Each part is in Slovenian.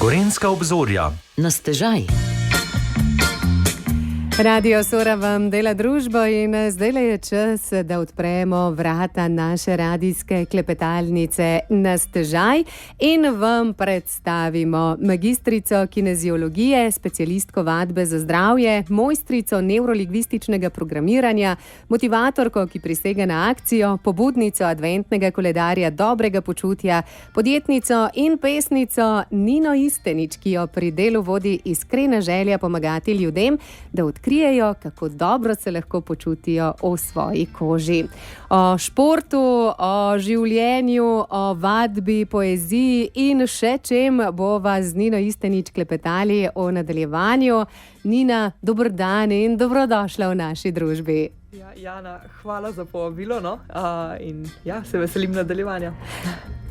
Gorenjska obzorja. Na stežaj. Radio Sora vam dela družbo in zdajle je čas, da odpremo vrata naše radijske klepetalnice Na stežaj in vam predstavimo magistrico kineziologije, specialistko vadbe za zdravje, mojstrico nevrolingvističnega programiranja, motivatorko, ki prisega na akcijo, pobudnico adventnega koledarja dobrega počutja, podjetnico in pesnico Nino Istenič, ki jo pri delu vodi iskrena želja pomagati ljudem, da odkrijejo, kako dobro se lahko počutijo v svoji koži. O športu, o življenju, o vadbi, poeziji in še čem bova z Nino Istenič klepetali o nadaljevanju. Nina, dober dan in dobrodošla v naši družbi. Ja, Jana, hvala za povabilo, se veselim nadaljevanja.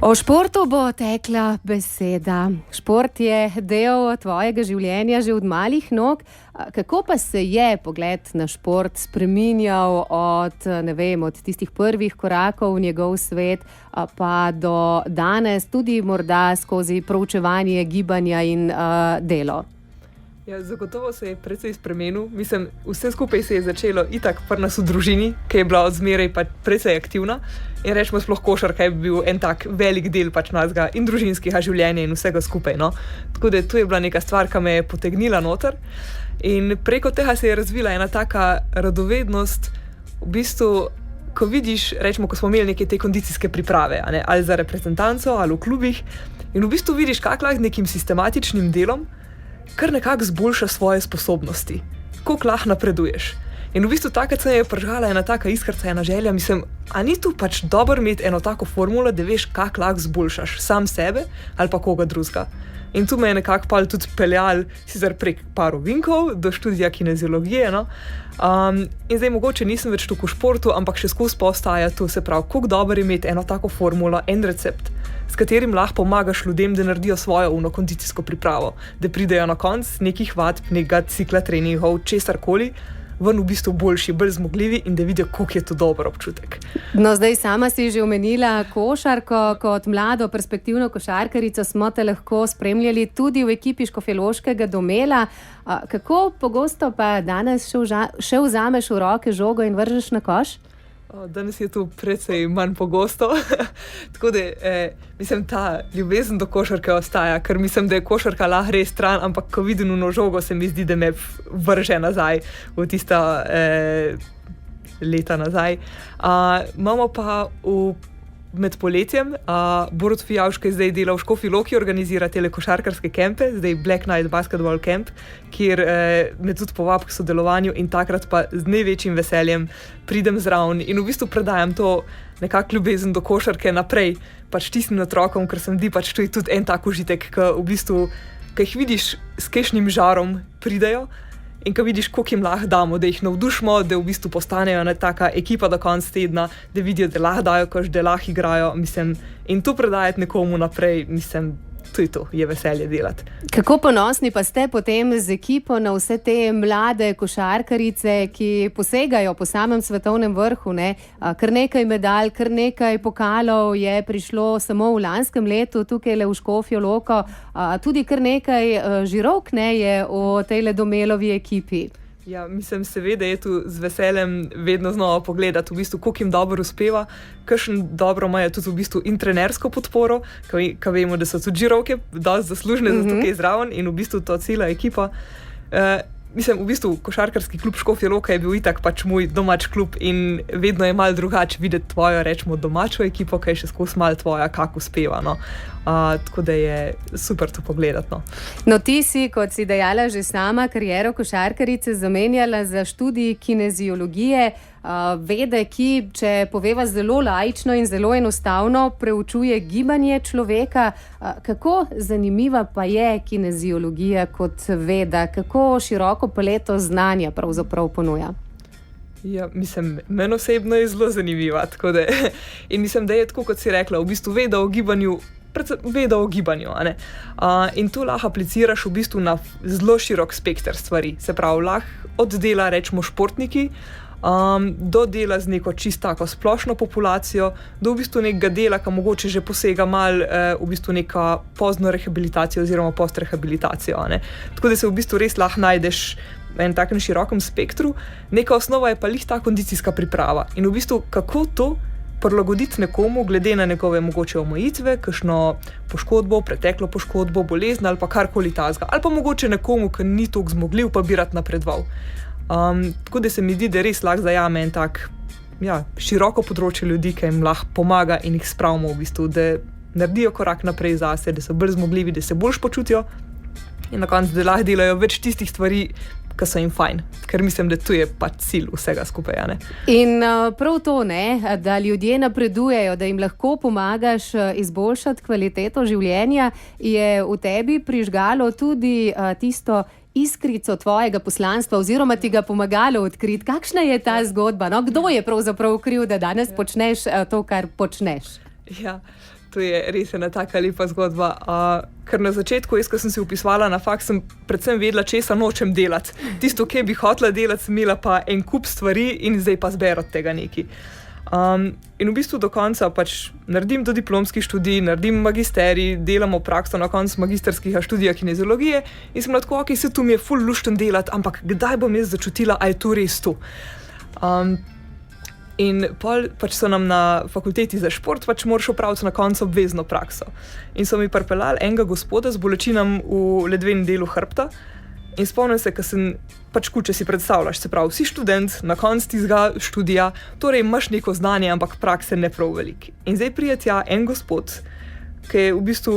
O športu bo tekla beseda. Šport je del tvojega življenja že od malih nog. Kako pa se je pogled na šport spreminjal od tistih prvih korakov v njegov svet pa do danes, tudi morda skozi proučevanje gibanja in delo? Ja, zagotovo se je precej spremenil. Mislim, vse skupaj se je začelo itak pri nas v družini, ki je bila od zmeraj precej aktivna. In rečemo sploh košarka je bil en tak velik del našega in družinskega življenja in vsega skupaj. No. Tako da to je bila neka stvar, ki me je potegnila noter. In preko tega se je razvila ena taka radovednost, v bistvu, ko vidiš, rečemo, ko smo imeli neke te kondicijske priprave, ali za reprezentanco, ali v klubih, in v bistvu vidiš, kako lahko nekim sistematičnim delom kar nekako zboljša svoje sposobnosti, koliko lahko napreduješ. In v bistvu takrat se je pržala ena taka iskrca, ena želja, mislim, a ni tu dobro imeti eno tako formulo, da veš, kako lahko zboljšaš sam sebe ali pa koga drugega. In tu me je nekako tudi peljal, sicer prek par ovinkov, do študija kineziologije. No? In zdaj mogoče nisem več tukaj v športu, ampak še skozi pa ostaja to, se pravi, koliko dobro imeti eno tako formulo, en recept, s katerim lahko pomagaš ljudem, da naredijo svojo kondicijsko pripravo, da pridejo na konc nekih vadb, nekega cikla treningov, česarkoli, ven v bistvu boljši, bolj zmogljivi in da vidijo, koliko je to dober občutek. No, zdaj sama si že omenila košarko. Kot mlado perspektivno košarkarico smo te lahko spremljali tudi v ekipi Škofjeloškega Domela. Kako pogosto pa danes še vzameš v roke žogo in vržeš na koš? Danes je to precej manj pogosto. Tako da, mislim, ta ljubezen do košarke ostaja, ker mislim, da je košarka lahko res stran, ampak ko vidim eno žogo, se mi zdi, da me vrže nazaj v tista leta nazaj. Imamo pa med poletjem, Borut Fijavška zdaj dela v Škofji Loki, organizira tele košarkarske kempe, zdaj Black Knight Basketball Camp, kjer me tudi povabi k sodelovanju in takrat pa z največjim veseljem pridem zraven in v bistvu predajam to nekako ljubezen do košarke naprej, tistim otrokom, ker se mi zdi to je tudi en tak užitek, ki v bistvu, ki jih vidiš s kakšnim žarom pridejo, in ko vidiš, koliko jim lahko damo, da jih navdušimo, da v bistvu postanejo ena taka ekipa do konca tedna, da vidijo, da lahko dajo koš, da lahko igrajo, mislim, in to predajati nekomu naprej, mislim, to je veselje delati. Kako ponosni pa ste potem z ekipo na vse te mlade košarkarice, ki posegajo po samem svetovnem vrhu, ne? Kar nekaj medalj, kar nekaj pokalov je prišlo samo v lanskem letu, tukaj v Škofjo Loko, tudi kar nekaj žirok je v tej Domelovi ekipi. Ja, mislim, seveda je tu z veseljem vedno znova pogledati, v bistvu, koliko jim dobro uspeva, kakšen dobro imajo tudi v bistvu in trenersko podporo, ko vemo, da so tudi žirovke dosti zaslužne za tukaj zraven in v bistvu to cela ekipa. Mislim, v bistvu košarkarski klub Škofja Loka je bil itak moj domač klub in vedno je malo drugače videti tvojo, rečemo, domačo ekipo, ki je še skozi malo tvoja, kako uspeva. No. Tako da je super to pogledati. No. No, ti si, kot si dejala že sama, kariero košarkarice zamenjala za študij kineziologije, vede, ki, če poveva zelo laično in zelo enostavno, preučuje gibanje človeka. Kako zanimiva pa je kineziologija kot veda? Kako široko paleto znanja pravzaprav ponuja? Ja, mislim, meni osebno je zelo zanimiva. In mislim, da je tako, kot si rekla, v bistvu veda o gibanju, in tu lahko apliciraš v bistvu na zelo širok spekter stvari. Se pravi, lahko od dela, rečemo, športniki, do dela z neko čisto tako splošno populacijo, do v bistvu nekega dela, ki mogoče že posega mal v bistvu neka pozno rehabilitacijo oziroma postrehabilitacijo. Tako da se v bistvu res lahko najdeš v enem takem širokem spektru. Neka osnova je pa lih ta kondicijska priprava. In v bistvu kako to prilagoditi nekomu glede na njegove mogoče omejitve, kakšno poškodbo, preteklo poškodbo, bolezen ali pa karkoli tazga. Ali pa mogoče nekomu, ki ni toliko zmogljiv, pa bi rad napredoval. Tako da se mi zdi, da res lahko zajame en tak široko področje ljudi, ki jim lahko pomaga in jih spravimo v bistvu, da naredijo korak naprej zase, da so bolj zmogljivi, da se boljš počutijo in na koncu, da lahko delajo več tistih stvari, ki so jim fajn, ker mislim, da tu je pač cilj vsega skupaj. In prav to, da ljudje napredujejo, da jim lahko pomagaš izboljšati kvaliteto življenja, je v tebi prižgalo tudi tisto iskrico tvojega poslanstva oziroma ti ga pomagalo odkriti. Kakšna je ta zgodba? No, kdo je pravzaprav kriv, da danes počneš to, kar počneš? Ja, to je res ena taka lepa zgodba. Ker na začetku, ko sem se vpisovala na faks, sem predvsem vedela, česa nočem delati. Tisto, kje bi hotela delati, sem imela pa en kup stvari in zdaj pa zber od tega neki. In v bistvu do konca pač naredim do diplomski študij, naredim magisterij, delamo prakso na koncu magistrskih študija kineziologije in sem tako, ok, se tu mi je ful lušten delati, ampak kdaj bom jaz začutila, a je to res to? In pol pač so nam na fakulteti za šport pač moraš opraviti na koncu obvezno prakso. In so mi pripeljali enega gospoda z bolečinam v ledvenem delu hrbta in spomnim se, ker sem pač kuče si predstavljaš, se pravi, si študent, na koncu tistega študija, torej imaš neko znanje, ampak prakse ne prav veliko. In zdaj pride tja en gospod, ki je v bistvu,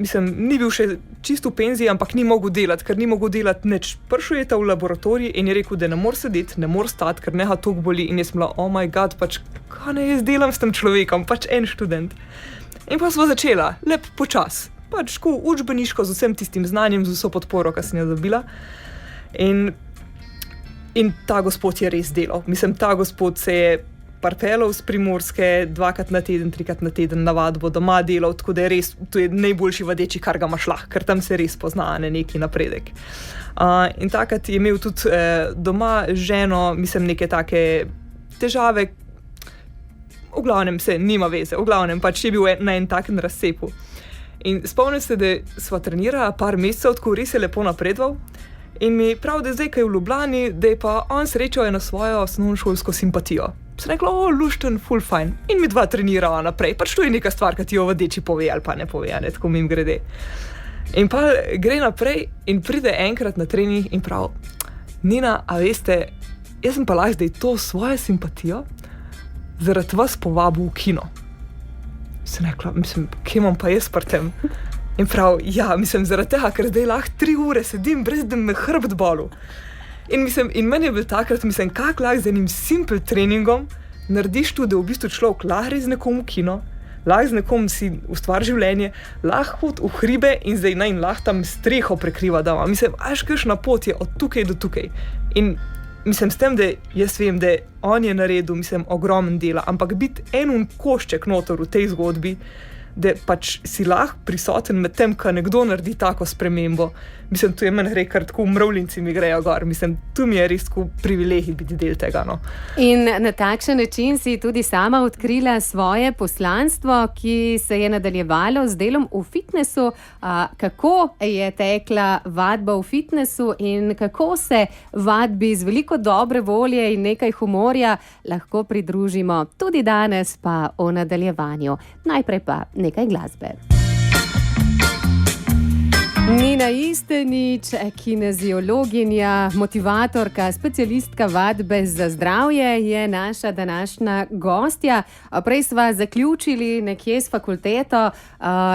mislim, ni bil še čisto v penziji, ampak ni mogel delati, ker ni mogel delati nič. Prišel je ta v laboratorij in je rekel, da ne more sedeti, ne more stati, ker neha toliko boli. In jaz sem bila, oh my god, pač kaj ne jaz delam s tem človekom, pač en študent. In pa smo začela, lep počas, pač učbeniško z vsem tistim znanjem, z vso podporo, ki sem jo dobila. In ta gospod je res delal. Mislim, ta gospod se je parpelov z Primorske 2-krat na teden, 3-krat na teden na vadbo doma delal, tako da je res, to je najboljši vadeči, kar ga imaš lahko, ker tam se res pozna neki napredek. In takrat je imel tudi doma ženo, mislim, neke take težave, v glavnem se nima veze, v glavnem pač je bil na en takem razcepu. In spomnim se, da sva trenirala par mesecev, tako res je lepo napredoval. In mi prav, da zdaj, ko je v Ljubljani, da je pa on srečal eno svojo osnovnošolsko simpatijo. Sem rekla, lušten, full fine. In mi dva trenirala naprej. Pač to je neka stvar, ki ti jo vadeči pove ali pa ne pove, tako mim grede. In pa gre naprej in pride enkrat na trening in prav, Nina, a veste, jaz sem pa lahko zdaj to svojo simpatijo zaradi vas povabil v kino. Sem rekla, mislim, kje imam pa jaz pri tem? In prav, ja, mislim, zaradi tega, ker zdaj lahko 3 ure sedim, brez da me hrbet bolu. In meni je bil takrat, mislim, kako lahko z enim simple treningom narediš to, da v bistvu človek lahko res nekomu kino, lahko z nekom si ustvari življenje, lahko hod v hribe in zdaj lahko tam streho prekriva doma. Mislim, kakšna pot je od tukaj do tukaj. In mislim, s tem, da jaz vem, da on je naredil, mislim, ogromen dela, ampak biti en košček noter v tej zgodbi, da pač si lahko prisoten med tem, ko nekdo naredi tako spremembo. Mislim, tu je meni gre, kar tako mravljinci mi grejo gor. Mislim, tu mi je res tako privilegij biti del tega. No. In na takšen način si tudi sama odkrila svoje poslanstvo, ki se je nadaljevalo z delom v fitnessu. Kako je tekla vadba v fitnessu in kako se vadbi z veliko dobre volje in nekaj humorja lahko pridružimo tudi danes, pa o nadaljevanju. Najprej pa nekaj glasbe. Nina Istenič, kineziologinja, motivatorka, specialistka vadbe za zdravje, je naša današnja gostja. Prej sva zaključili nekje s fakulteto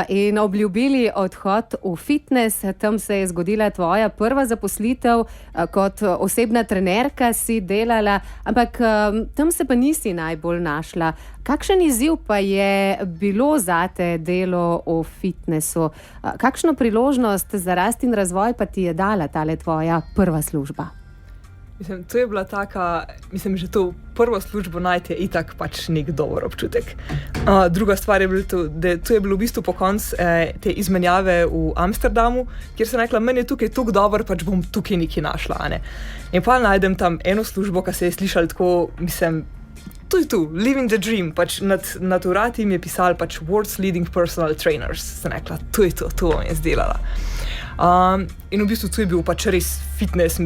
in obljubili odhod v fitness. Tam se je zgodila tvoja prva zaposlitev, kot osebna trenerka si delala, ampak tam se pa nisi najbolj našla. Kakšen izziv pa je bilo zate delo v fitnessu? Kakšno priložnost za rast in razvoj pa ti je dala tale tvoja prva služba? Mislim, to je bila taka, že to prvo službo najti je itak pač nek dober občutek. Druga stvar je bilo to, da to je bilo v bistvu po koncu te izmenjave v Amsterdamu, kjer sem rekla, meni je tukaj tako dobro, pač bom tukaj nekaj našla. Ne? In pa najdem tam eno službo, ki se je slišala tako, to je tu, living the dream, pač nad vrati mi je pisal pač world's leading personal trainers. Sem rekla, to je to bom jaz delala. In v bistvu tu je bil pač res fitness,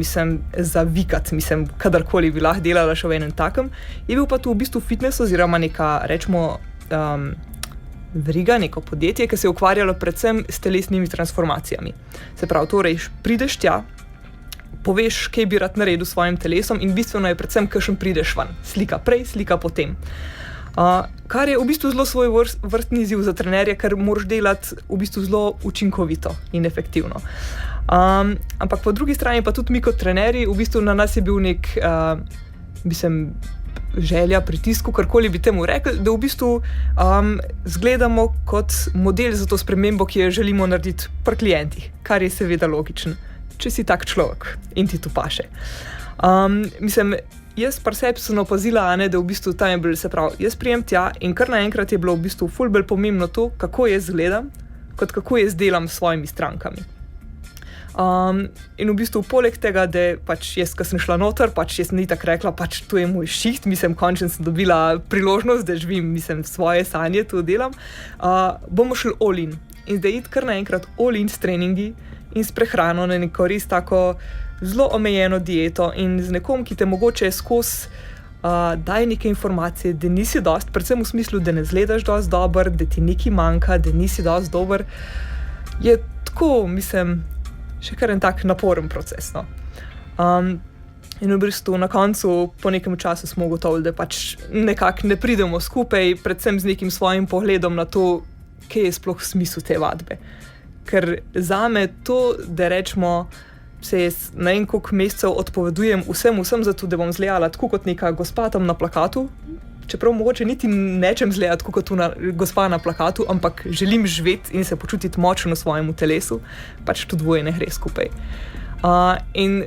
za vikat, kadarkoli bi lahko delala še v enem takem. Je bil pa tu v bistvu fitness oziroma neka, rečemo, veriga, neko podjetje, ki se je ukvarjalo predvsem s telesnimi transformacijami. Se pravi, torej prideš tja, poveš, kaj bi rad naredil s svojim telesom in bistveno je predvsem, kakšen prideš ven. Slika prej, slika potem. Kar je v bistvu zelo svoj vrstni izziv za trenerje, ker moraš delati v bistvu zelo učinkovito in efektivno. Ampak po drugi strani pa tudi mi kot trenerji, v bistvu na nas je bil nek, želja, pritisk, karkoli bi temu rekli, da v bistvu zgledamo kot model za to spremembo, ki jo želimo narediti pri klientih, kar je seveda logično, če si tak človek in ti to paše. Jaz pri sebi sem opazila, da v bistvu tam je bil, se pravi, jaz prijem tja in kar naenkrat je bilo v bistvu ful bolj pomembno to, kako jaz gledam, kot kako jaz delam s svojimi strankami. In v bistvu poleg tega, da pač jaz, ko sem šla noter, pač jaz sem itak rekla, pač to je moj šiht, končno sem dobila priložnost, da živim, svoje sanje, to delam, bomo šli all in. In zdaj iti kar naenkrat all in s treningi in s prehrano na neko res tako zelo omejeno dieto in z nekom, ki te mogoče skozi daje neke informacije, da nisi dost, predvsem v smislu, da ne izgledaš dost dober, da ti nekaj manjka, da nisi dost dober, je tako, še kar en tak naporen proces. No. In v bistvu na koncu, po nekem času smo ugotovili, da pač nekako ne pridemo skupaj, predvsem z nekim svojim pogledom na to, kaj je sploh smisel te vadbe. Ker zame to, da rečemo, se jaz na en koliko mesecev odpovedujem vsem zato, da bom zgledala tako kot neka gospa tam na plakatu, čeprav mogoče niti nečem zgledati tako kot gospa na plakatu, ampak želim živeti in se počutiti močno v svojem telesu, pač to dvoje ne gre skupaj. In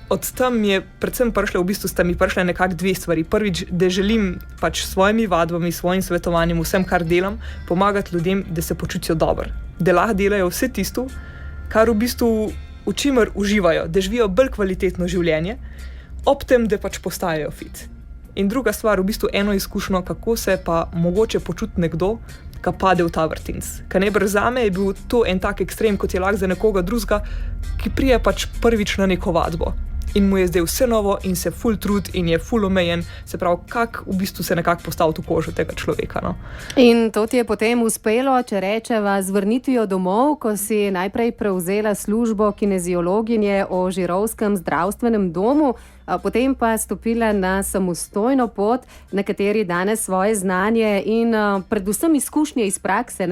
od tam je predvsem prišle, v bistvu sta mi prišle nekako dve stvari. Prvič, da želim pač s svojimi vadbami, svojim svetovanjem, vsem, kar delam, pomagati ljudem, da se počutijo dobro. Da lahko delajo vse tisto, kar v bistvu v čimer uživajo, da živijo bolj kvalitetno življenje, ob tem, da pač postajajo fit. In druga stvar, v bistvu eno izkušnjo, kako se pa mogoče počuti nekdo, ki pade v ta vrtinc. Ker najbrž zame je bil to en tak ekstrem, kot je lahko za nekoga drugega, ki prije pač prvič na neko vadbo. In mu je zdaj vse novo in se ful trud in je ful omejen, se pravi, kak v bistvu se nekako postaviti v kožo tega človeka. No. In to ti je potem uspelo, če rečeva, z vrnitvijo domov, ko si najprej prevzela službo kineziologinje o Žirovskem zdravstvenem domu, potem pa stopila na samostojno pot, na kateri danes svoje znanje in predvsem izkušnje iz prakse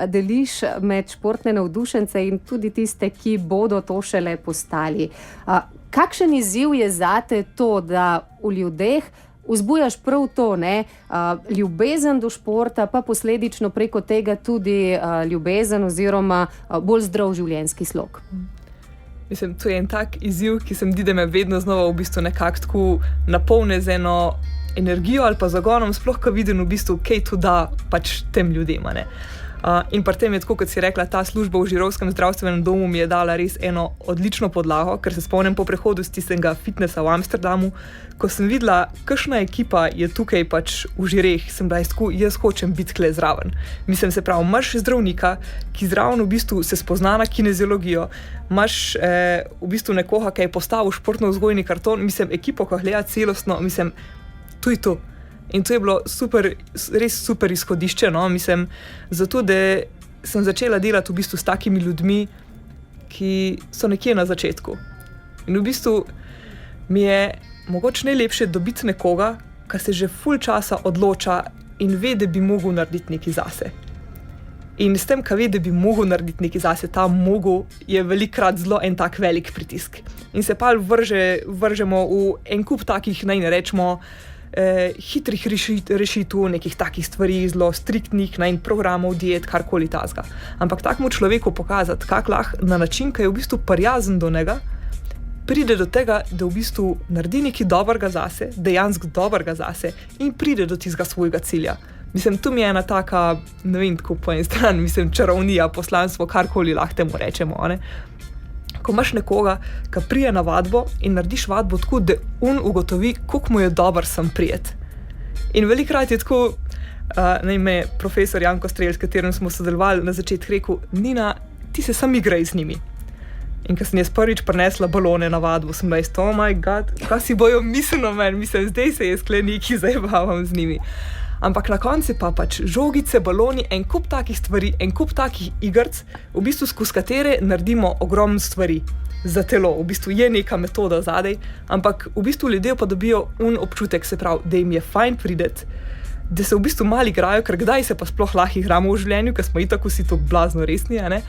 deliš med športne navdušence in tudi tiste, ki bodo to šele postali. Kakšen izziv je zate to, da v ljudeh vzbujaš prav to, ljubezen do športa, pa posledično preko tega tudi ljubezen oziroma bolj zdrav življenjski slog? To je en tak izziv, ki se mi zdi, da me vedno znova v bistvu nekako tako napolne z eno energijo ali pa zagonom, sploh ko vidim v bistvu, kaj to da pač tem ljudem. In pri tem je tako, kot si rekla, ta služba v Žirovskem zdravstvenem domu mi je dala res eno odlično podlago, ker se spomnim po prehodu z tistega fitnessa v Amsterdamu, ko sem videla, kakšna ekipa je tukaj pač v Žireh, sem bila tako, jaz hočem biti tukaj zraven. Se pravi, imaš zdravnika, ki zraven v bistvu se spozna na kineziologijo, imaš v bistvu nekoga, ki je postavil športno-vzgojni karton, ekipo, ko gleda celostno, to je to. In to je bilo super, res super izhodišče, no? Zato, da sem začela delati v bistvu s takimi ljudmi, ki so nekje na začetku. In v bistvu mi je mogoče najlepše dobiti nekoga, ki se že ful časa odloča in ve, da bi mogel narediti nekaj zase. In s tem, ki ve, da bi mogel narediti nekaj zase, ta mogel je velikrat zelo en tak velik pritisk. In se pa vržemo v en kup takih, naj ne rečemo, hitrih rešitev, nekih takih stvari, zelo striktnih programov, diet, karkoli tazga. Ampak takemu človeku pokazati, kak lahko na način, ki je v bistvu prijazen do njega, pride do tega, da v bistvu naredi nekaj dobrega zase, dejansko dobrega zase in pride do tistega svojega cilja. Mislim, tu mi je ena taka, ne vem, tako po eni strani, čarovnija, poslanstvo, karkoli lahko temu rečemo, ne? Ko imaš nekoga, ki prije na vadbo in narediš vadbo tako, da on ugotovi, koliko mu je dober sam prijet. In velikrat je tako, me profesor Janko Strelj, s katerim smo sodelovali na začetku, rekel: Nina, ti se sam igraj z njimi. In ko sem jaz prvič prinesla balone na vadbo, sem bila, oh my god, kaj si bojo mislili o meni, mislim, zdaj se jaz kleniki zajebavam z njimi. Ampak na koncu pa pač žogice, baloni, en kup takih stvari, en kup takih igrc, v bistvu skozi katere naredimo ogromno stvari za telo. V bistvu je neka metoda zadaj, ampak v bistvu ljudje pa dobijo občutek, se pravi, da jim je fajn prideti, da se v bistvu malo igrajo, ker kdaj se pa sploh lahko igramo v življenju, ker smo itak vsi to blazno resni, a ne?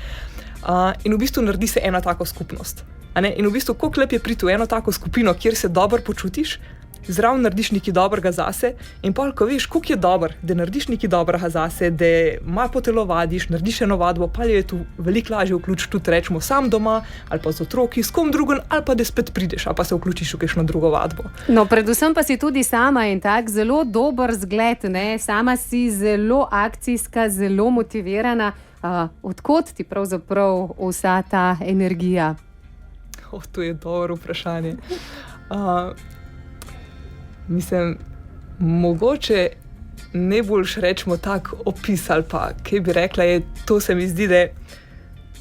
In v bistvu naredi se ena tako skupnost. A ne? In v bistvu, koliko lep je priti v eno tako skupino, kjer se dobro počutiš, zraven narediš nekaj dobrega zase in pol, ko veš, koliko je dobro, da narediš nekaj dobrega zase, da malo po telo vadiš, narediš eno vadbo, pa je tu veliko lažje vključiti tudi, rečemo, sam doma ali pa z otroki, s kom drugim, ali pa da spet prideš, ali pa se vključiš v kakšno drugo vadbo. No, predvsem pa si tudi sama in tak zelo dober zgled, ne? Sama si zelo akcijska, zelo motivirana. Odkot ti pravzaprav vsa ta energija? To je dobro vprašanje. Mislim, mogoče ne boljš rečemo tak opis ali pa, kaj bi rekla, je, to se mi zdi, da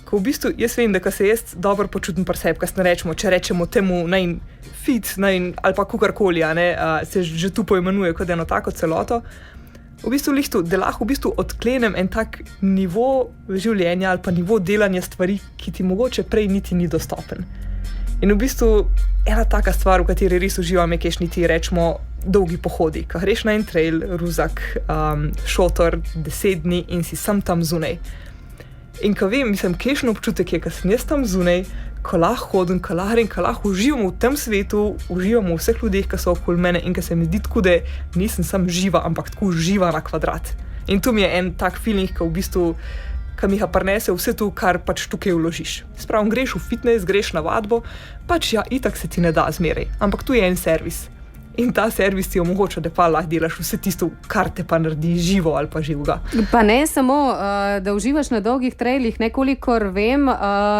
ko v bistvu jaz vem, da ko se jaz dobro počutim pri sebi, kasno rečemo, če rečemo temu najn fit, najn ali pa kukarkoli, se že tu poimenuje kot eno tako celoto, v bistvu lihtu, da lahko v bistvu odklenem en tak nivo življenja ali pa nivo delanja stvari, ki ti mogoče prej niti ni dostopen. In v bistvu ena taka stvar, v kateri res uživam, je kešni ti rečemo dolgi pohodi. Ko greš na en trail, ruzak, šotor, 10 dni in si sam tam zunaj. In ko vem, mislim, kešen občutek je, ko sem jaz tam zunaj, ko lahko hodim, ko lahko uživam v tem svetu, uživam v vseh ljudeh, ki so okoli mene in ko se mi zdi tako, da nisem sam živa, ampak tako živa na kvadrat. In tu mi je en tak feeling, ko v bistvu ki mi ga prinese vse to, kar pač tukaj vložiš. Spravno, greš v fitness, greš na vadbo, pač ja, itak se ti ne da zmeraj, ampak tu je en servis. In ta servis ti omogoča, da pa lahko delaš vse tisto, kar te pa naredi živo ali pa živega. Pa ne samo, da uživaš na dolgih trailih, nekolikor vem,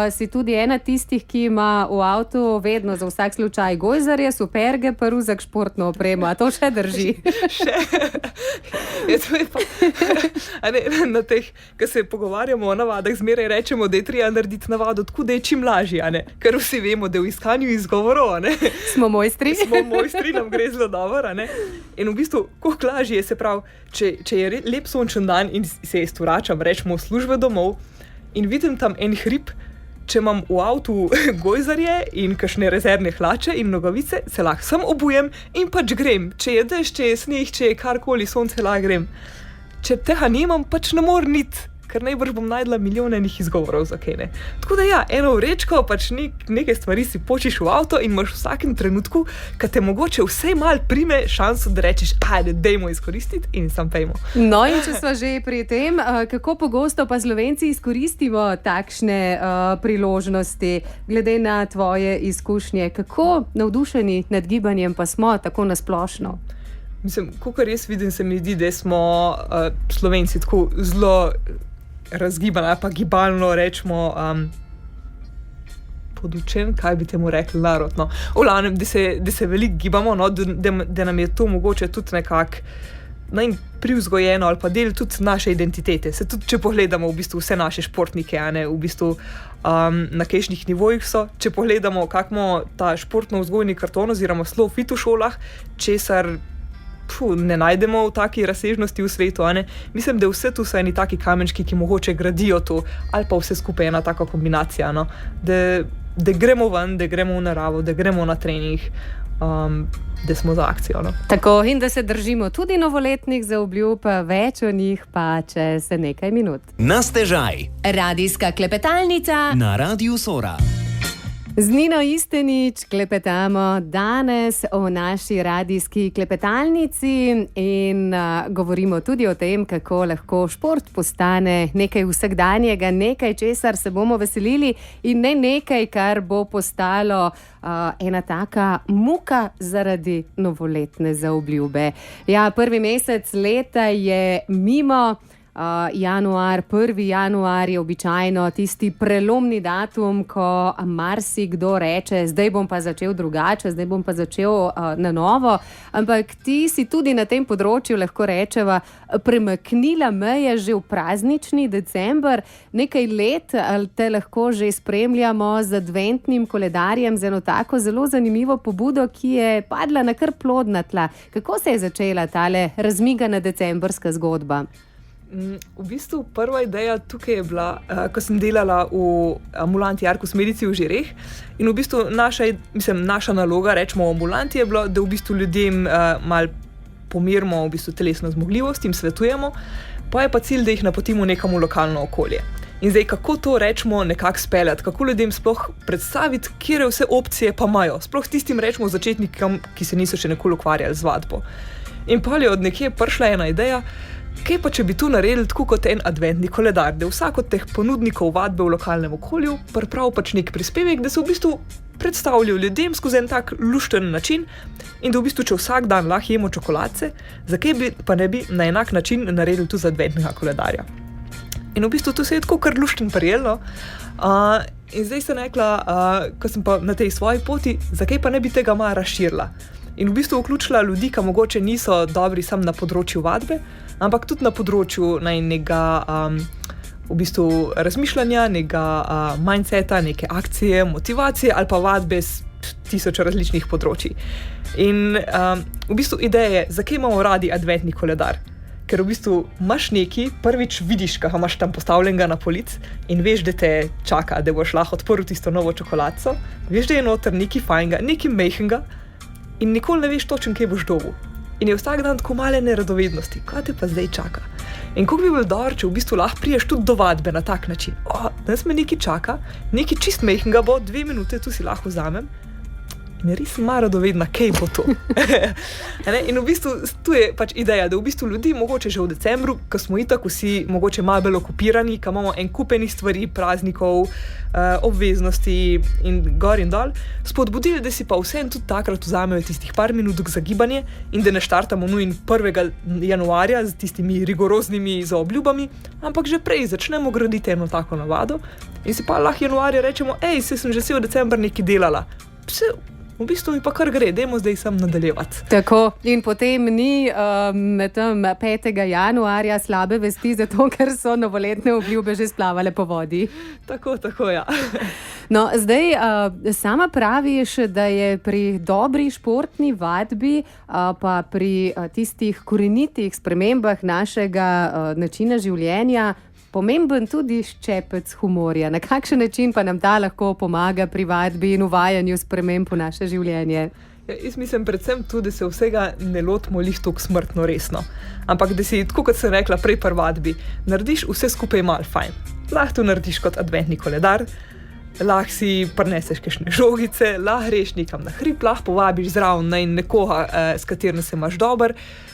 si tudi ena tistih, ki ima v avtu vedno za vsak slučaj gojzarje, superge, pa ruzak športno opremo. A to še drži? Še. Je to je pa, na teh, ko se pogovarjamo o navadah, zmeraj rečemo, da je treba narediti navado tako, da je čim lažje, ker vsi vemo, da v iskanju izgovorov, Smo mojstri. Smo mojstri, nam gre zelo dobro, In v bistvu, koliko lažje je, se pravi, če je lep sončen dan in se jaz vračam, rečemo, v službe domov in vidim tam en hrib, če imam v avtu gojzarje in kakšne rezervne hlače in nogavice, se lahko sam obujem in pač grem. Če je dež, če je sneg, če je karkoli, sonce, lahko grem. Če tega nimam, pač ne morem niti, ker najbrž bom najdla milijone enih izgovorov za kaj ne. Tako da ja, eno vrečko, pač neke stvari si počiš v avto in imaš v vsakem trenutku, ko te mogoče vsej mal prime šanso, da rečeš, ajde, dajmo izkoristiti in sam pejmo. No in če smo že pri tem, kako pogosto pa Slovenci izkoristimo takšne priložnosti, glede na tvoje izkušnje, kako navdušeni nad gibanjem pa smo tako nasplošno? Mislim, kakor jaz vidim, se mi zdi, da smo Slovenci tako zelo razgibani, pa gibalno rečemo podučen, kaj bi temu rekli narodno. V glavnem, da se veliko gibamo, da nam je to mogoče tudi nekako privzgojeno ali pa del tudi naše identitete. Se tudi, če pogledamo v bistvu vse naše športnike, v bistvu na kakšnih nivojih so, če pogledamo, kakmo ta športno-vzgojni karton oziroma slow fit v šolah, česar ne najdemo v taki razsežnosti v svetu, Mislim, da vse tu so eni taki kamenčki, ki mogoče gradijo to, ali pa vse skupaj ena taka kombinacija, da gremo ven, da gremo v naravo, da gremo na trening, da smo za akcijo. Tako, in da se držimo tudi novoletnih zaobljub, več o njih pa čez nekaj minut. Na stežaj. Radijska klepetalnica na Radiu Sora. Z Nino Istenič klepetamo danes o naši radijski klepetalnici in govorimo tudi o tem, kako lahko šport postane nekaj vsakdanjega, nekaj, česar se bomo veselili in ne nekaj, kar bo postalo ena taka muka zaradi novoletne zaobljube. Ja, prvi mesec leta je mimo. Januar, 1. januar je običajno tisti prelomni datum, ko marsikdo reče, zdaj bom pa začel drugače, zdaj bom pa začel na novo, ampak ti si tudi na tem področju, lahko rečeva, premaknila meje že v praznični december, nekaj let te lahko že spremljamo z adventnim koledarjem, z eno tako zelo zanimivo pobudo, ki je padla na kar plodna tla. Kako se je začela tale razmigana decembrska zgodba? V bistvu prva ideja tukaj je bila, ko sem delala v ambulanti Arcus Medici v Žireh in v bistvu naša naloga, rečemo v ambulanti, je bilo, da v bistvu ljudem malo pomirimo v bistvu telesno zmogljivost, jim svetujemo, pa je pa cilj, da jih napotimo nekam v lokalno okolje. In zdaj, kako to rečemo nekako speljati, kako ljudem sploh predstaviti, kje vse opcije pa imajo, sploh tistim rečemo začetnikom, ki se niso še nikoli ukvarjali z vadbo. In pa je od nekje prišla ena ideja, kaj pa če bi tu naredili tako kot en adventni koledar, da vsak od teh ponudnikov vadbe v lokalnem okolju pripravi pač nek prispevek, da se v bistvu predstavljajo ljudem skozi en tak lušten način in da v bistvu, če vsak dan lahko jemo čokoladce, zakaj bi pa ne bi na enak način naredili tu z adventnega koledarja. In v bistvu to se je tako kar lušten prijelno. In zdaj sem rekla, ko sem pa na tej svoji poti, zakaj pa ne bi tega malo razširila. In v bistvu vključila ljudi, ki mogoče niso dobri samo na področju vadbe, ampak tudi na področju nekega v bistvu razmišljanja, nekega mindseta, neke akcije, motivacije ali pa vadbe z 1000 različnih področji. In v bistvu ideja je, zakaj imamo radi adventni koledar? Ker v bistvu imaš neki, prvič vidiš, kaj imaš tam postavljenega na polic in veš, da te čaka, da boš lahko odprl tisto novo čokoladco, veš, da je noter nekaj fajnega, nekaj mehkega in nikoli ne veš točno, kaj boš dobil. In je vsak dan tako male neradovednosti, kaj te pa zdaj čaka. In kako bi bilo dobro, če v bistvu lahko priješ tudi do vadbe na tak način. Danes me nekaj čaka, nekaj čist mehkega bo, 2 minute, tu si lahko vzamem. In je res malo radovedna, kaj bo to. In v bistvu tu je pač ideja, da v bistvu ljudi mogoče že v decembru, ko smo itak vsi mogoče malo bolj okupirani, ko imamo en kupenih stvari, praznikov, obveznosti in gor in dol, spodbudili, da si pa vsem tudi takrat vzamejo tistih par minut za gibanje in da ne štartamo nujen 1. januarja z tistimi rigoroznimi zaobljubami, ampak že prej začnemo graditi eno tako navado in si pa lahko januarja rečemo, saj sem že cel december nekaj delala. V bistvu mi pa kar gre, dajmo zdaj sem nadaljevati. Tako, in potem ni tam 5. januarja slabe vesti, zato ker so novoletne obljube že splavale po vodi. Tako, ja. No, zdaj sama praviš, da je pri dobri športni vadbi pa pri tistih korenitih spremembah našega načina življenja pomemben tudi ščepec humorja. Na kakšen način pa nam ta lahko pomaga pri vadbi in uvajanju sprememb v naše življenje? Ja, jaz mislim predvsem tudi, da se vsega ne lotimo lih tako smrtno resno. Ampak da si, tako kot sem rekla prej pri vadbi, narediš vse skupaj malo fajn. Lahko to narediš kot adventni koledar, lahko si prineseš kakšne žogice, lahko greš nekam na hrib, lahko povabiš zraven nekoga, s katerim se imaš dober.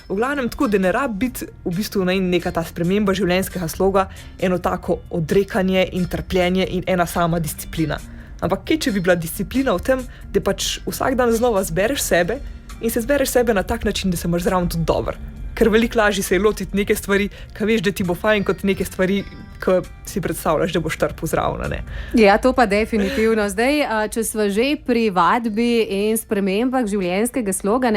V glavnem tako, da ne rabi biti v bistvu neka ta sprememba življenjskega sloga, eno tako odrekanje in trpljenje in ena sama disciplina. Ampak kaj, če bi bila disciplina v tem, da pač vsak dan znova zbereš sebe in se zbereš sebe na tak način, da se imaš zraven tudi dober. Ker veliko lažje se je lotiti neke stvari, ki veš, da ti bo fajn, kot neke stvari, ki si predstavljaš, da boš trpel zraven, ne? Ja, to pa definitivno. Zdaj, če smo že pri vadbi in spremembah življenjskega sloga,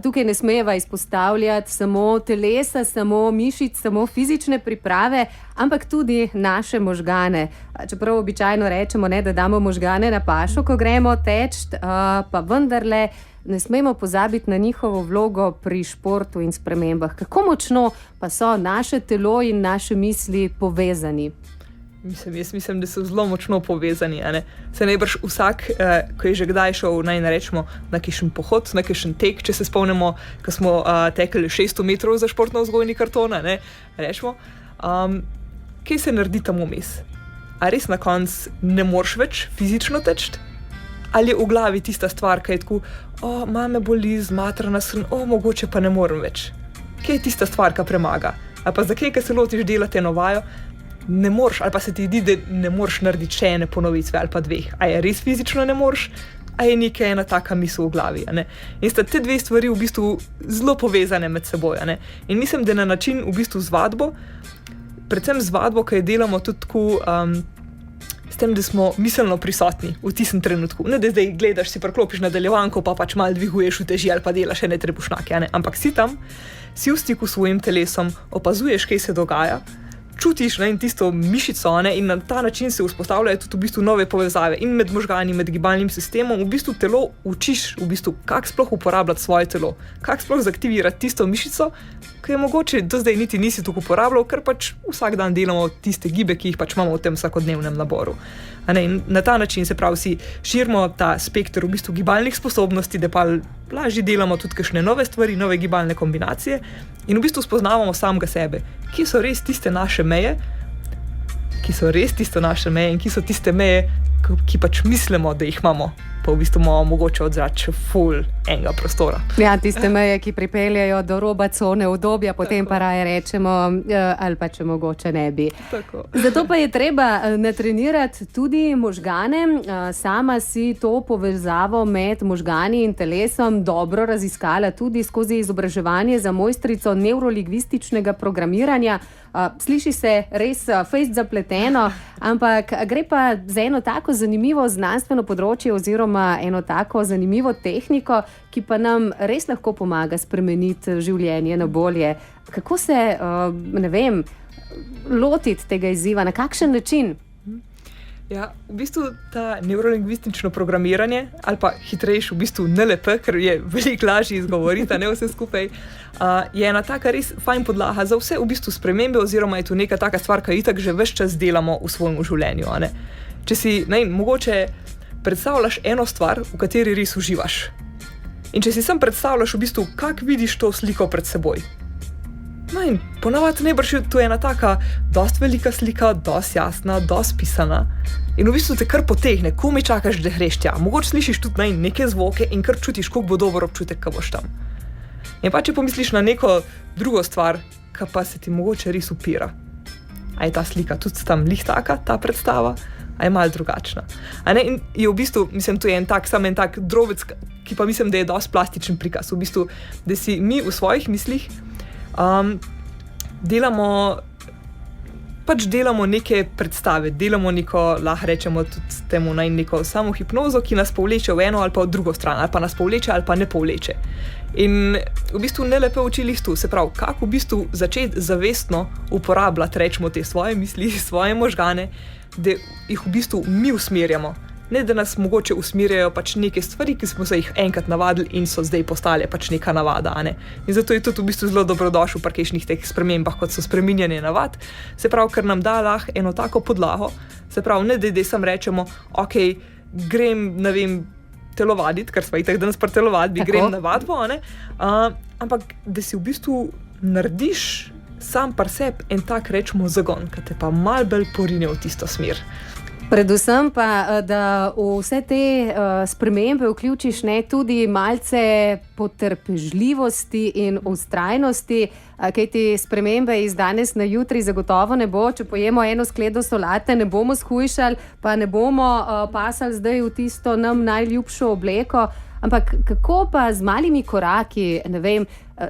tukaj ne smeva izpostavljati samo telesa, samo mišic, samo fizične priprave, ampak tudi naše možgane. Čeprav običajno rečemo, da damo možgane na pašo, ko gremo teč, pa vendarle ne smemo pozabiti na njihovo vlogo pri športu in spremembah. Kako močno pa so naše telo in naše misli povezani? Jaz mislim, da so zelo močno povezani. Se najbrž vsak, ko je že kdaj šel, rečemo, na kakšen pohod, na kakšen tek, če se spomnimo, ko smo tekli 600 metrov za športno-vzgojni karton, rečemo, kaj se naredi tam vmes? A res na koncu ne moreš več fizično teči? ali je v glavi tista stvar, ki je tako, mame boli, zmatrana sem, mogoče pa ne morem več. Kje je tista stvar, ki premaga? Ali pa zakaj, ko se lotiš delati eno vajo, ne moreš, ali pa se ti zdi, da ne moreš narediti še ene ponovitve ali pa dveh. A je res fizično ne moreš, a je nekaj ena taka misel v glavi. In sta te dve stvari v bistvu zelo povezane med seboj. In mislim, da na način v bistvu z vadbo, predvsem z vadbo, ki jo delamo tudi tako, s tem, da smo miselno prisotni v tistem trenutku. Ne, da zdaj gledaš, si priklopiš nadaljevanko, pa pač malo dviguješ uteži ali pa delaš ene trebušnjake. Ampak si tam, si v stiku s svojim telesom, opazuješ, kaj se dogaja, čutiš in tisto mišico in na ta način se vzpostavljajo tudi v bistvu nove povezave in med možgani, med gibalnim sistemom. V bistvu telo učiš, kako sploh uporabljati svoje telo, kako sploh zaktivirati tisto mišico, ki je mogoče do zdaj niti nisi tako uporabljal, ker pač vsak dan delamo tiste gibe, ki jih pač imamo v tem vsakodnevnem naboru. In na ta način se pravi si širimo ta spekter v bistvu gibalnih sposobnosti, da pa lažje delamo tudi kakšne nove stvari, nove gibalne kombinacije in v bistvu spoznavamo samega sebe, ki so res tiste naše meje, in ki so tiste meje, ki pač mislimo, da jih imamo, pa v bistvu imamo mogoče odzrač full enega prostora. Ja, tiste meje, ki pripeljajo do roba cone udobja, potem pa raje rečemo, ali pa če mogoče ne bi. Tako. Zato pa je treba natrenirati tudi možgane. Sama si to povezavo med možgani in telesom dobro raziskala tudi skozi izobraževanje za mojstrico nevrolingvističnega programiranja. Sliši se res fejst zapleteno, ampak gre pa za eno tako zanimivo znanstveno področje oziroma eno tako zanimivo tehniko, ki pa nam res lahko pomaga spremeniti življenje na bolje. Kako se, lotiti tega izziva, na kakšen način? Ja, v bistvu ta nevrolingvistično programiranje, ali pa hitrejši v bistvu NLP, ker je veliko lažje izgovoriti, ne vse skupaj, je ena taka res fajn podlaga za vse v bistvu spremembe oziroma je to neka taka stvar, ki itak že ves čas delamo v svojem življenju. Če si, mogoče predstavljaš eno stvar, v kateri res uživaš. In če si sam predstavljaš v bistvu, kako vidiš to sliko pred seboj. In ponavadi najbrž to je ena taka dost velika slika, dost jasna, dost pisana in v bistvu te kar potegne, komaj čakaš, da greš tja. Mogoče slišiš tudi neke zvoke in kar čutiš, koliko bo dober občutek, ko boš tam. In pa če pomisliš na neko drugo stvar, ki pa se ti mogoče res upira. A je ta slika tudi tam lih taka, ta predstava, a je malo drugačna. In je v bistvu, mislim, to je en tak drobec, ki pa mislim, da je dost plastičen prikaz. V bistvu, da si mi v svojih mislih delamo neke predstave, delamo neko, lahko rečemo tudi temu neko samohipnozo, ki nas povleče v eno ali pa v drugo stran, ali pa nas povleče ali pa ne povleče. In v bistvu ne lepo učili tu, se pravi, kako v bistvu začeti zavestno uporabljati, rečemo, te svoje misli, svoje možgane, da jih v bistvu mi usmerjamo. Ne, da nas mogoče usmerjajo pač neke stvari, ki smo se jih enkrat navadili in so zdaj postale pač neka navada. In zato je tudi v bistvu zelo dobrodošel v kakšnih teh spremembah, kot so spreminjanje navad. Se pravi, ker nam da lahko eno tako podlago, se pravi, ne da sam rečemo, ok, grem, telovaditi, ker sva itak danes pri telovadbi, grem na vadbo, ampak da si v bistvu narediš sam pri sebi en tak, rečemo, zagon, ki te pa malo bolj porine v tisto smer. Predvsem pa, da v vse te spremembe vključiš tudi malce potrpežljivosti in vztrajnosti, kajti spremembe iz danes na jutri zagotovo ne bo. Če pojemo eno skledo solate, ne bomo shujšali, pa ne bomo pasali zdaj v tisto nam najljubšo obleko. Ampak kako pa z malimi koraki,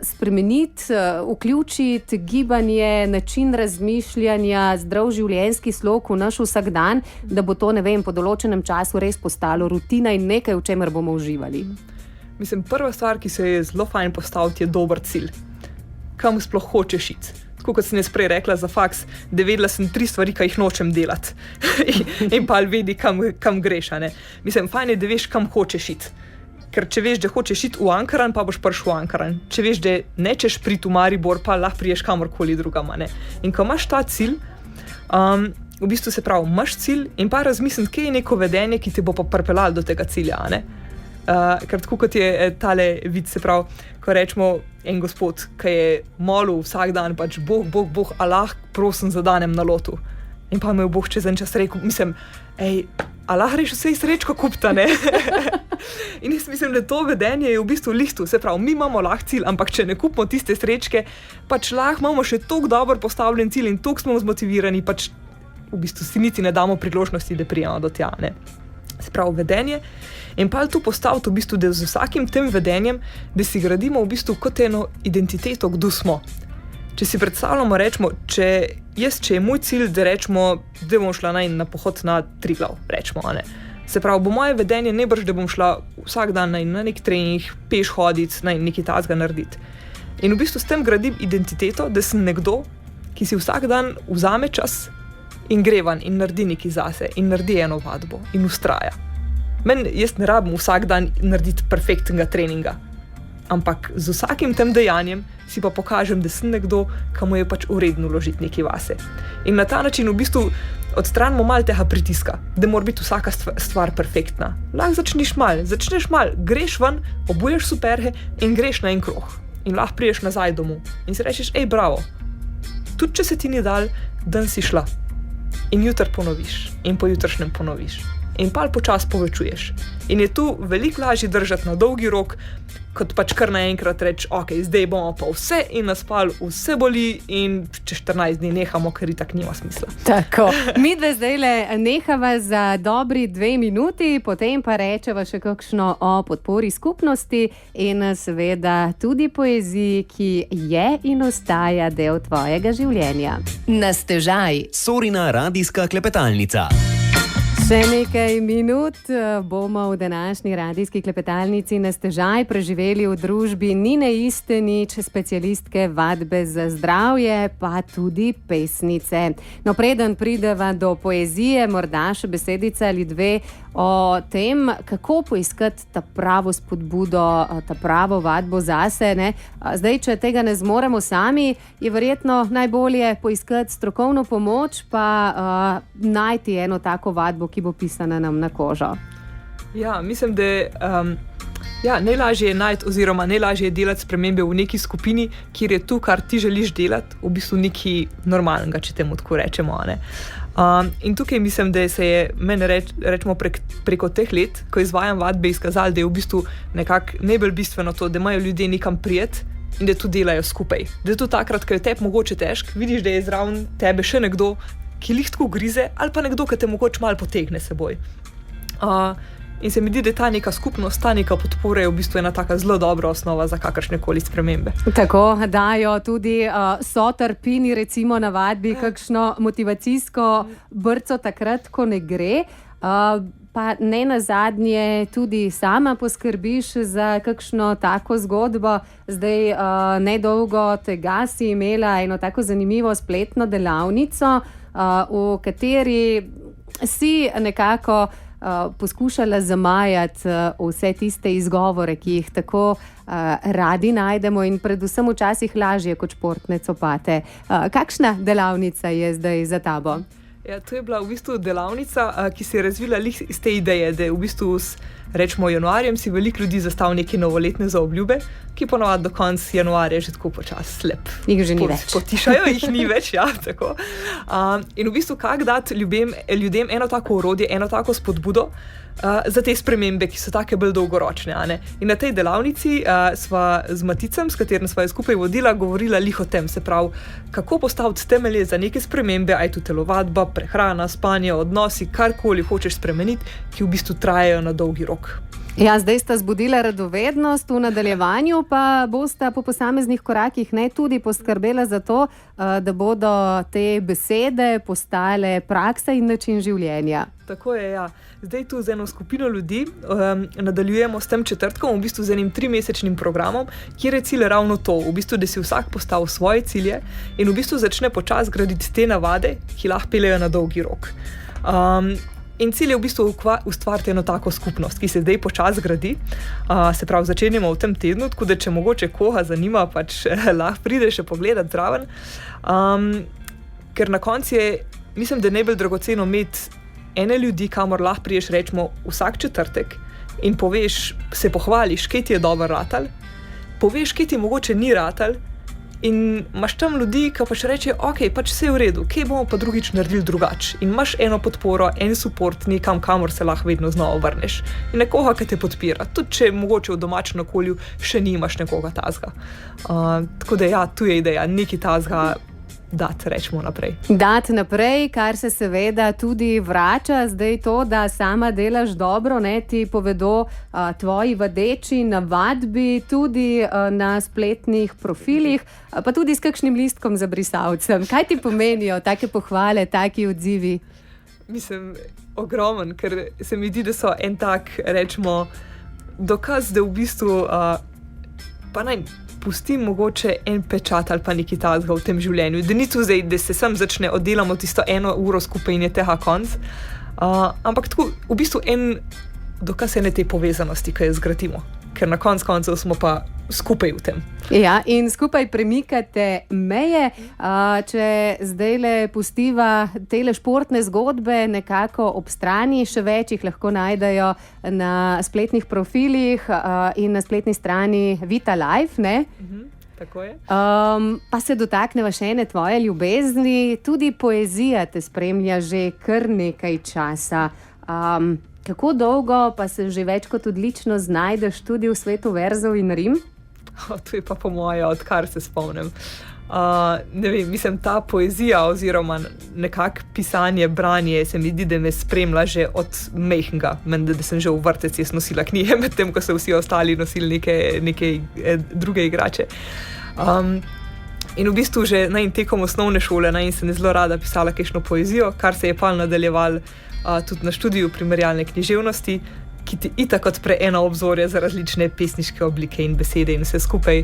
spremeniti, vključiti gibanje, način razmišljanja, zdrav življenjski slog v naš vsakdan, da bo to, po določenem času res postalo rutina in nekaj, v čemer bomo uživali? Mislim, prva stvar, ki se je zelo fajn postaviti, je dober cilj. Kam sploh hočeš iti? Tako kot sem jaz prej rekla za faks, da vedela sem 3 stvari, ki jih nočem delati. In pa vedi, kam greš. Mislim, fajn je, da veš, kam hočeš iti. Ker če veš, da hočeš iti v Ankaran, pa boš prišel v Ankaran. Če veš, da nečeš priti v Maribor, pa lahko priješ kamorkoli drugam. In ko imaš ta cilj, v bistvu se pravi, imaš cilj in pa razmisliti, kje je neko vedenje, ki te bo pa pripeljalo do tega cilja. Ker tako kot je tale vid, se pravi, ko rečemo en gospod, ki je molil vsak dan, pač Allah, prosim za danem na lotu. In pa mi je Bog čez en čas rekel, mislim, a lahko reš vse srečko kupta, ne? In jaz mislim, da to vedenje je v bistvu lihtu, se pravi, mi imamo lahko cilj, ampak če ne kupimo tiste srečke, pač lahko imamo še toliko dobro postavljen cilj in toliko smo zmotivirani, pač v bistvu si niti ne damo priložnosti, da prijemo do tja, ne? Se pravi, vedenje. In pa tu postaviti v bistvu, da z vsakim tem vedenjem, da si gradimo v bistvu kot eno identiteto, kdo smo. Če si predstavljamo, rečemo, če je moj cilj, da rečemo, da bom šla na pohod na Triglav, rečemo, ne. Se pravi, bo moje vedenje najbrž, da bom šla vsak dan na nek trening, peš hoditi, nekaj tazga narediti. In v bistvu s tem gradim identiteto, da sem nekdo, ki si vsak dan vzame čas in gre van in naredi nekaj zase in naredi eno vadbo in ustraja. Jaz ne rabim vsak dan narediti perfektnega treninga, ampak z vsakim tem dejanjem si pa pokažem, da sem nekdo, ki mu je pač uredno vložiti nekaj vase. In na ta način v bistvu odstranimo malo tega pritiska, da mora biti vsaka stvar perfektna. Lahko začneš malo, greš ven, obuješ superge in greš na en krog. In lahko priješ nazaj domov in si rečeš, bravo, tudi če se ti ni dal, dan si šla. In jutri ponoviš, in pojutrišnjem ponoviš. In pa počas povečuješ. In je tu veliko lažje držati na dolgi rok, kot pač kar naenkrat reči, zdaj bomo pa vse in nas pal vse boli in čez 14 dni nehamo, ker itak nima smisla. Tako, mi dve zdajle nehava za dobri 2 minuti, potem pa rečeva še kakšno o podpori skupnosti in seveda tudi poeziji, ki je in ostaja del tvojega življenja. Na stežaj. Sorina radijska klepetalnica. Še nekaj minut bomo v današnji radijski klepetalnici na stežaj preživeli v družbi Nine Istenič, specialistke vadbe za zdravje, pa tudi pesnice. No, preden prideva do poezije, morda še besedica ali dve o tem, kako poiskati ta pravo spodbudo, ta pravo vadbo zase, ne? Zdaj, če tega ne zmoremo sami, je verjetno najbolje poiskati strokovno pomoč, pa najti eno tako vadbo, ki bo pisana nam na kožo. Ja, mislim, da najlažje je najti oziroma najlažje je delati spremembe v neki skupini, kjer je tu, kar ti želiš delati, v bistvu nekaj normalnega, če temu tako rečemo, ne. In tukaj mislim, da se je meni rečemo preko teh let, ko izvajam vadbe, izkazali, da je v bistvu nekako najbolj bistveno to, da imajo ljudje nekam prijeti in da to delajo skupaj. Da je to takrat, ko je tebi mogoče težko, vidiš, da je zraven tebe še nekdo, ki lihtko grize, ali pa nekdo, ki te mogoče malo potegne seboj. In se mi zdi, da ta neka skupnost, ta neka podpora je v bistvu ena taka zelo dobra osnova za kakršnekoli spremembe. Tako, dajo tudi sotrpini recimo na vadbi kakšno motivacijsko brco takrat, ko ne gre. Pa ne nazadnje tudi sama poskrbiš za kakšno tako zgodbo. Zdaj nedolgo tega si imela eno tako zanimivo spletno delavnico, v kateri si nekako poskušala zamajati vse tiste izgovore, ki jih tako radi najdemo in predvsem včasih lažje kot športne copate. Kakšna delavnica je zdaj za tabo? Ja, to je bila v bistvu delavnica, ki se je razvila iz te ideje, da v bistvu rečemo januarjem si veliko ljudi zastavi neke novoletne zaobljube, ki ponovadi do konca januarja že tako počasi slep. Jih že ni več. Potišajo, jih ni več, ja, tako. In v bistvu kako dati ljudem eno tako orodje, eno tako spodbudo za te spremembe, ki so take bolj dolgoročne, a ne. In na tej delavnici sva z Maticem, s katerim sva jo skupaj vodila, govorila lih o tem, se pravi, kako postaviti temelje za neke spremembe, aj tu telovadba, prehrana, spanje, odnosi, karkoli hočeš spremeniti, ki v bistvu trajajo na dolgi rok. Ja, zdaj sta zbudila radovednost, v nadaljevanju pa bosta po posameznih korakih tudi poskrbela za to, da bodo te besede postale praksa in način življenja. Tako je, ja. Zdaj tu z eno skupino ljudi nadaljujemo s tem četrtkom, v bistvu z enim 3-mesečnim programom, kjer je cilj ravno to, v bistvu, da si vsak postavi svoje cilje in v bistvu začne počasi graditi te navade, ki lahko peljejo na dolgi rok. In cilj je v bistvu ustvariti eno tako skupnost, ki se zdaj počasi gradi. Se pravi, začenjamo v tem tednu, tako da če mogoče koga zanima, pač lahko pride še pogledati zraven. Ker na koncu je, mislim, da je najbolj dragoceno imeti ene ljudi, kamor lahko priješ, rečemo, vsak četrtek in poveš, se pohvališ, kaj ti je dobro ratal, poveš, kaj ti mogoče ni ratal In imaš tam ljudi, ki pač reče, ok, pač vse je v redu, kaj bomo pa drugič naredili drugače. In imaš eno podporo, en support nekam, kamor se lahko vedno znova vrneš. In nekoga, ki te podpira. Tudi če mogoče v domačem okolju še nimaš nekoga tazga. Tako da ja, tu je ideja, neki tazga dati, rečemo naprej. Dati naprej, kar se seveda tudi vrača. Zdaj to, da sama delaš dobro, ne, ti povedo tvoji vadeči na vadbi, tudi na spletnih profilih, pa tudi s kakšnim listkom za brisalcem. Kaj ti pomenijo take pohvale, taki odzivi? Mislim, ogromen, ker se mi zdi, da so en tak, rečemo, dokaz, da v bistvu pa naj pustim mogoče en pečat ali pa neki tazga v tem življenju. Da ni tu zdaj, da se sam začne, oddelamo tisto 1 uro skupaj in je tega konc. Ampak tako, v bistvu en dokaz ene te povezanosti, ki jo zgradimo. Ker na koncu smo pa skupaj v tem. Ja, in skupaj premikate meje. Če zdajle pustiva tele športne zgodbe nekako ob strani, še več jih lahko najdejo na spletnih profilih in na spletni strani Vitalife, ne? Tako je. Pa se dotakneva še ene tvoje ljubezni. Tudi poezija te spremlja že kar nekaj časa. Kako dolgo pa se že več kot odlično znajdeš tudi v svetu verzov in rim? To je pa po moje, odkar se spomnim. Ne vem, mislim, ta poezija oziroma nekako pisanje, branje se mi zdi, da me spremlja že od majhnega. Menda, da sem že v vrtec nosila knjige, medtem ko so vsi ostali nosili neke druge igrače. In v bistvu že tekom osnovne šole in sem zelo rada pisala kakšno poezijo, kar se je pa nadaljevalo tudi na študiju primerjalne književnosti, ki ti itak odpre eno obzorje za različne pesniške oblike in besede in vse skupaj.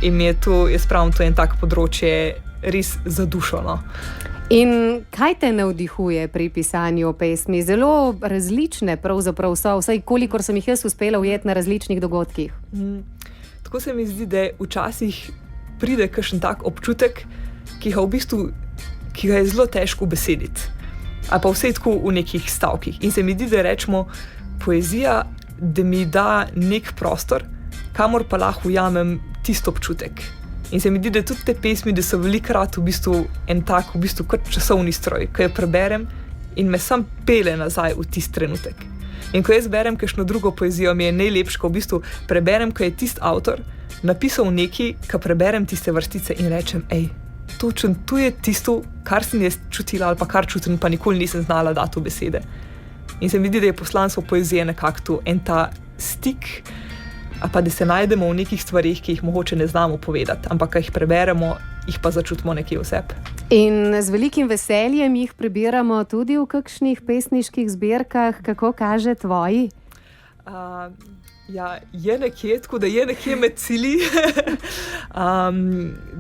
In mi je to, jaz pravim, to je en tak področje res za dušo. No. In kaj te navdihuje pri pisanju pesmi? Zelo različne pravzaprav so, vsaj kolikor sem jih jaz uspela ujeti na različnih dogodkih. Tako se mi zdi, da včasih pride kakšen tak občutek, ki ga je zelo težko besediti. Ali pa vse tako v nekih stavkih. In se mi zdi, da rečemo, poezija, da mi da nek prostor, kamor pa lahko ujamem tisto občutek. In se mi zdi, da tudi te pesmi, da so velikokrat v bistvu en tak, v bistvu kot časovni stroj, ko jo preberem in me sam pele nazaj v tisti trenutek. In ko jaz berem kakšno drugo poezijo, mi je najlepše, ko v bistvu preberem, ko je tisti avtor napisal nekaj, ko preberem tiste vrstice in rečem, točno tu je tisto, kar sem jaz čutila ali pa kar čutim, pa nikoli nisem znala dati v besede. In se mi zdi, da je poslanstvo poezije nekako tu en ta stik, a pa da se najdemo v nekih stvarih, ki jih mogoče ne znamo povedati, ampak ko jih preberemo, jih pa začutimo nekje v sebi. In z velikim veseljem jih prebiramo tudi v kakšnih pesniških zbirkah, kako kaže tvoji? Ja, je nekje, tako da je nekje med cilji.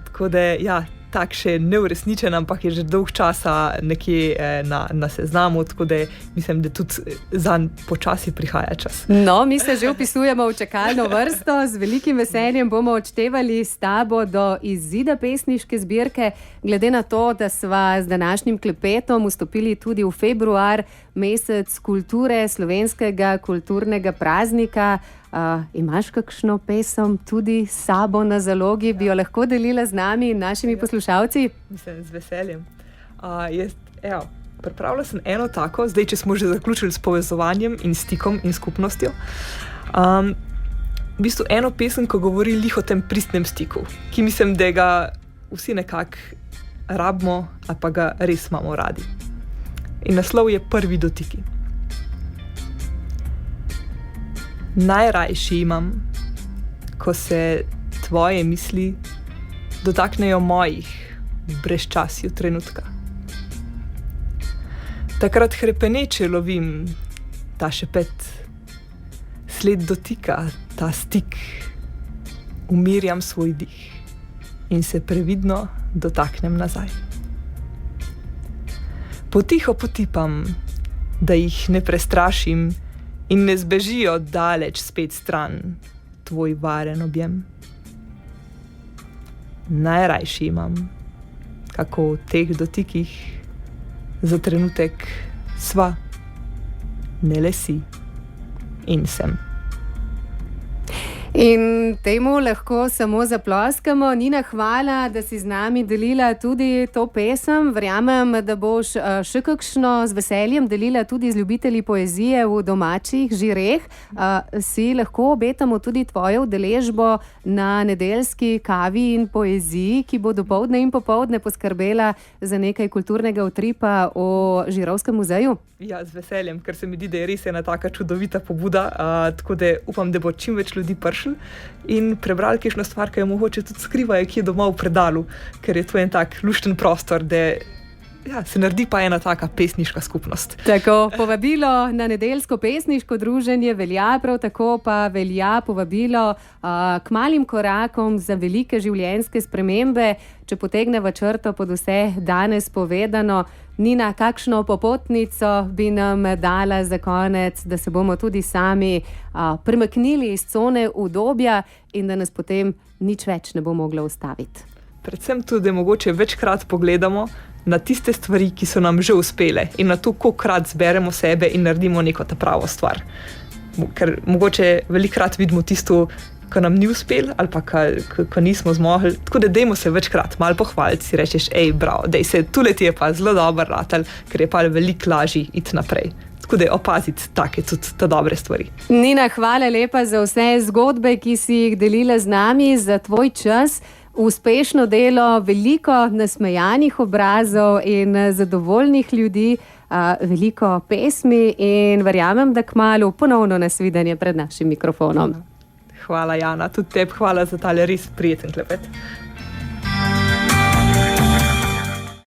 Tako da, ja, tak še neuresničen, ampak je že dolg časa nekje na seznamu, tako da mislim, da tudi zanj počasi prihaja čas. No, mi se že vpisujemo v čakalno vrsto, z velikim veseljem bomo odštevali s tabo do izida pesniške zbirke, glede na to, da sva z današnjim klepetom vstopili tudi v februar, mesec kulture, slovenskega kulturnega praznika. Imaš kakšno pesem tudi s sabo na zalogi, bi jo lahko delila z nami in našimi poslušalci? Mislim, z veseljem. Pripravila sem eno tako, zdaj, če smo že zaključili s povezovanjem in stikom in skupnostjo. V bistvu eno pesem, ko govori lih o tem pristnem stiku, ki mislim, da ga vsi nekako rabimo, a pa ga res imamo radi. In naslov je Prvi dotiki. Najrajši imam, ko se tvoje misli dotaknejo mojih v brezčasju trenutka. Takrat hrepeneče lovim ta šepet, sled dotika, ta stik, umirjam svoj dih in se previdno dotaknem nazaj. Potiho potipam, da jih ne prestrašim in ne zbežijo daleč spet stran tvoj varen objem. Najrajši imam, kako v teh dotikih za trenutek sva, ne le si in sem. In temu lahko samo zaploskamo. Nina, hvala, da si z nami delila tudi to pesem. Verjamem, da boš še kakšno z veseljem delila tudi z ljubitelji poezije v domačih žireh. Si lahko obetamo tudi tvojo udeležbo na nedeljski kavi in poeziji, ki bo dopoldne in popoldne poskrbela za nekaj kulturnega utripa v Žirovskem muzeju? Ja, z veseljem, ker se mi zdi, da je res ena taka čudovita pobuda, tako da upam, da bo čim več ljudi prišli in prebrali kakšno stvar, ki jo mogoče tudi skrivajo kje doma v predalu, ker je to en tak lušten prostor, da se naredi pa ena taka pesniška skupnost. Tako, povabilo na nedeljsko pesniško druženje velja, prav tako pa velja povabilo k malim korakom za velike življenjske spremembe. Če potegneva črto pod vse danes povedano, Nina, kakšno popotnico bi nam dala za konec, da se bomo tudi sami premaknili iz cone udobja in da nas potem nič več ne bo moglo ustaviti? Predvsem tudi, da mogoče večkrat pogledamo na tiste stvari, ki so nam že uspele in na to, kolikrat zberemo sebe in naredimo neko ta pravo stvar. Ker mogoče velikokrat vidimo tisto, ko nam ni uspel ali pa ko nismo zmogli. Tako da dajmo se večkrat malo pohvaliti, si rečeš, bravo, dej se, tule ti je pa zelo dober ratal, ker je pa veliko lažje iti naprej. Tako da opaziti take tudi ta dobre stvari. Nina, hvala lepa za vse zgodbe, ki si jih delila z nami, za tvoj čas. Uspešno delo, veliko nasmejanih obrazov in zadovoljnih ljudi, veliko pesmi in verjamem, da kmalu ponovno nasvidenje pred našim mikrofonom. Hvala, Jana, tudi tebi hvala za tale res prijeten klepet.